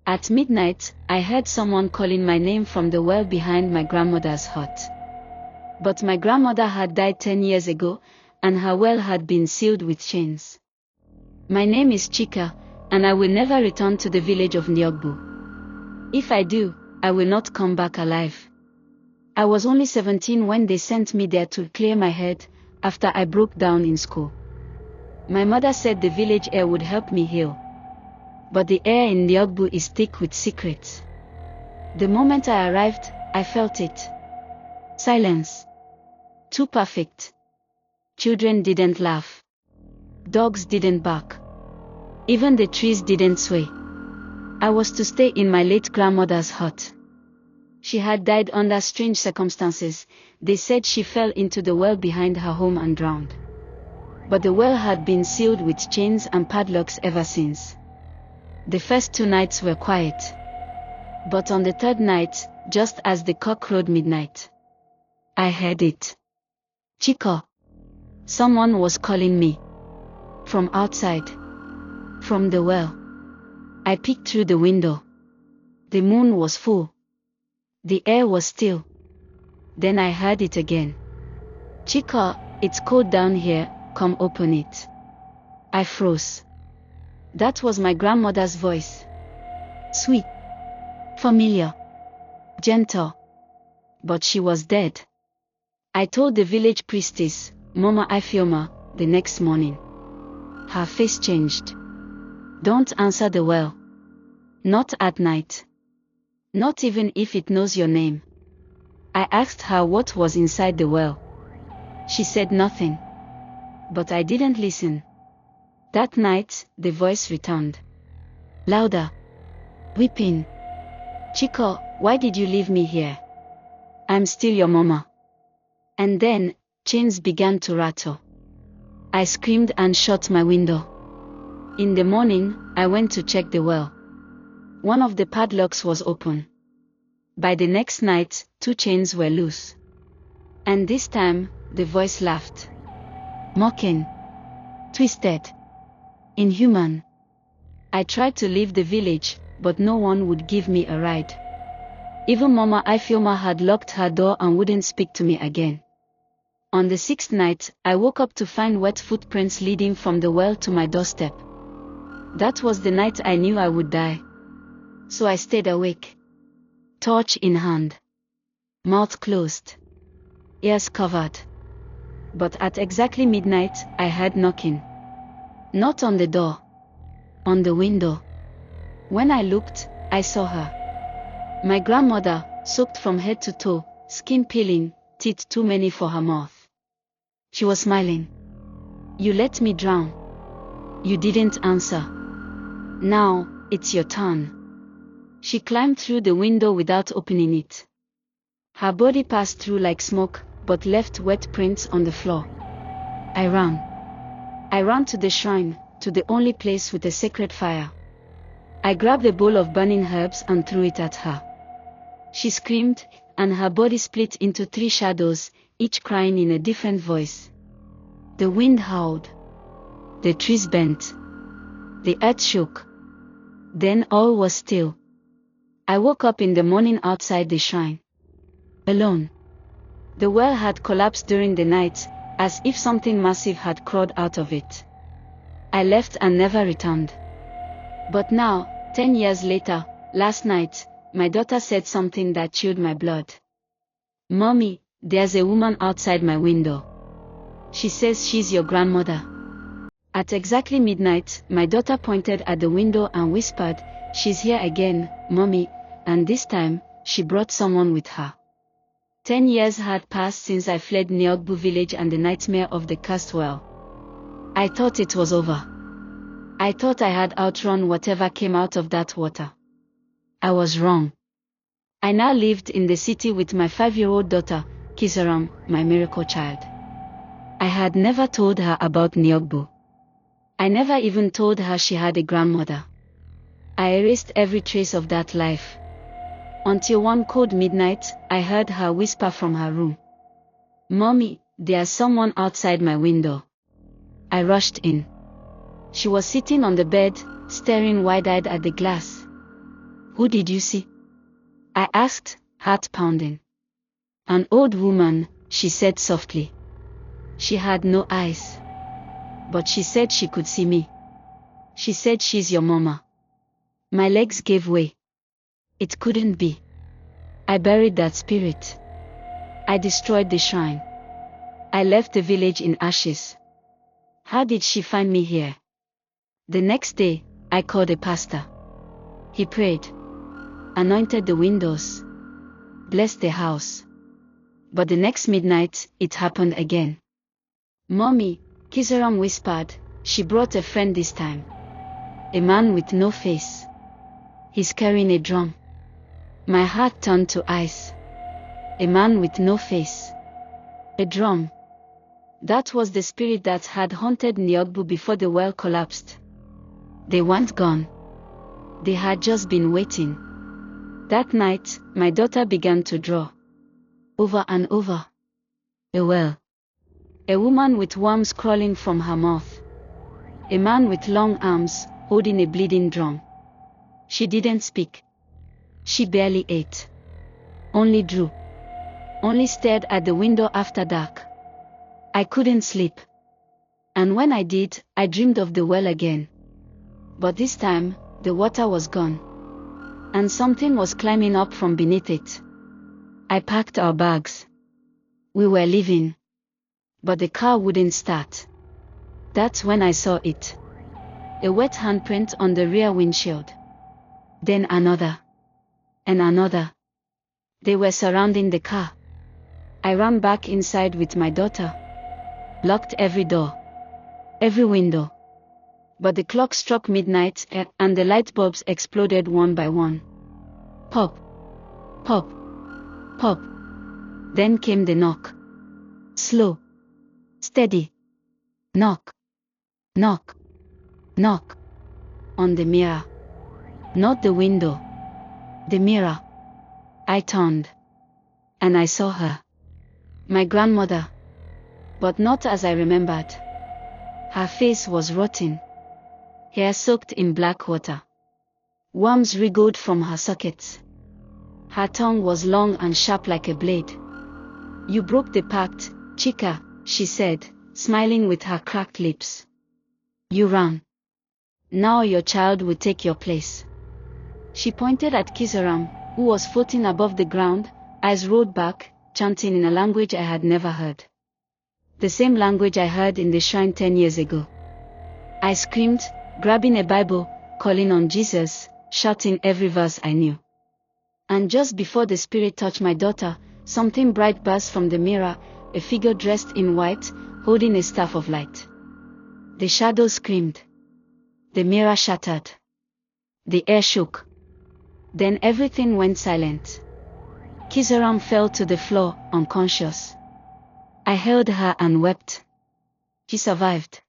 At midnight, I heard someone calling my name from the well behind my grandmother's hut. But my grandmother had died 10 years ago, and her well had been sealed with chains. My name is Chika, and I will never return to the village of Niogbu. If I do, I will not come back alive. I was only 17 when they sent me there to clear my head, after I broke down in school. My mother said the village air would help me heal. But the air in Niogbu is thick with secrets. The moment I arrived, I felt it. Silence. Too perfect. Children didn't laugh. Dogs didn't bark. Even the trees didn't sway. I was to stay in my late grandmother's hut. She had died under strange circumstances. They said she fell into the well behind her home and drowned. But the well had been sealed with chains and padlocks ever since. The first 2 nights were quiet. But on the 3rd night, just as the cock crowed midnight, I heard it. Chico. Someone was calling me. From outside. From the well. I peeked through the window. The moon was full. The air was still. Then I heard it again. Chico, it's cold down here, come open it. I froze. That was my grandmother's voice. Sweet. Familiar. Gentle. But she was dead. I told the village priestess, Mama Ifioma, the next morning. Her face changed. Don't answer the well. Not at night. Not even if it knows your name. I asked her what was inside the well. She said nothing. But I didn't listen. That night, the voice returned. Louder. Weeping. Chico, why did you leave me here? I'm still your mama. And then, chains began to rattle. I screamed and shut my window. In the morning, I went to check the well. One of the padlocks was open. By the next night, 2 chains were loose. And this time, the voice laughed. Mocking. Twisted. Inhuman. I tried to leave the village, but no one would give me a ride. Even Mama Ifioma had locked her door and wouldn't speak to me again. On the 6th night, I woke up to find wet footprints leading from the well to my doorstep. That was the night I knew I would die. So I stayed awake. Torch in hand. Mouth closed. Ears covered. But at exactly midnight, I heard knocking. Not on the door. On the window. When I looked, I saw her. My grandmother, soaked from head to toe, skin peeling, teeth too many for her mouth. She was smiling. You let me drown. You didn't answer. Now, it's your turn. She climbed through the window without opening it. Her body passed through like smoke, but left wet prints on the floor. I ran. I ran to the shrine, to the only place with a sacred fire. I grabbed a bowl of burning herbs and threw it at her. She screamed, and her body split into 3 shadows, each crying in a different voice. The wind howled. The trees bent. The earth shook. Then all was still. I woke up in the morning outside the shrine. Alone. The well had collapsed during the night, as if something massive had crawled out of it. I left and never returned. But now, 10 years later, last night, my daughter said something that chilled my blood. Mommy, there's a woman outside my window. She says she's your grandmother. At exactly midnight, my daughter pointed at the window and whispered, she's here again, Mommy, and this time, she brought someone with her. 10 years had passed since I fled Niogbu village and the nightmare of the cursed well. I thought it was over. I thought I had outrun whatever came out of that water. I was wrong. I now lived in the city with my 5-year-old daughter, Kisaram, my miracle child. I had never told her about Niogbu. I never even told her she had a grandmother. I erased every trace of that life. Until one cold midnight, I heard her whisper from her room. Mommy, there's someone outside my window. I rushed in. She was sitting on the bed, staring wide-eyed at the glass. Who did you see? I asked, heart pounding. An old woman, she said softly. She had no eyes. But she said she could see me. She said she's your mama. My legs gave way. It couldn't be. I buried that spirit. I destroyed the shrine. I left the village in ashes. How did she find me here? The next day, I called a pastor. He prayed, anointed the windows, blessed the house. But the next midnight, it happened again. Mommy, Kizaram whispered, she brought a friend this time. A man with no face. He's carrying a drum. My heart turned to ice. A man with no face. A drum. That was the spirit that had haunted Nyogbu before the well collapsed. They weren't gone. They had just been waiting. That night, my daughter began to draw. Over and over. A well. A woman with worms crawling from her mouth. A man with long arms, holding a bleeding drum. She didn't speak. She barely ate. Only drew. Only stared at the window after dark. I couldn't sleep. And when I did, I dreamed of the well again. But this time, the water was gone. And something was climbing up from beneath it. I packed our bags. We were leaving. But the car wouldn't start. That's when I saw it. A wet handprint on the rear windshield. Then another. And another. They were surrounding the car. I ran back inside with my daughter. Locked every door. Every window. But the clock struck midnight and the light bulbs exploded one by one. Pop. Pop. Pop. Then came the knock. Slow. Steady. Knock. Knock. Knock. On the mirror. Not the window. The mirror. I turned. And I saw her. My grandmother. But not as I remembered. Her face was rotting. Hair soaked in black water. Worms wriggled from her sockets. Her tongue was long and sharp like a blade. You broke the pact, Chika, she said, smiling with her cracked lips. You ran. Now your child will take your place. She pointed at Kizaram, who was floating above the ground, eyes rolled back, chanting in a language I had never heard. The same language I heard in the shrine 10 years ago. I screamed, grabbing a Bible, calling on Jesus, shouting every verse I knew. And just before the spirit touched my daughter, something bright burst from the mirror, a figure dressed in white, holding a staff of light. The shadow screamed. The mirror shattered. The air shook. Then everything went silent. Kizaram fell to the floor, unconscious. I held her and wept. She survived.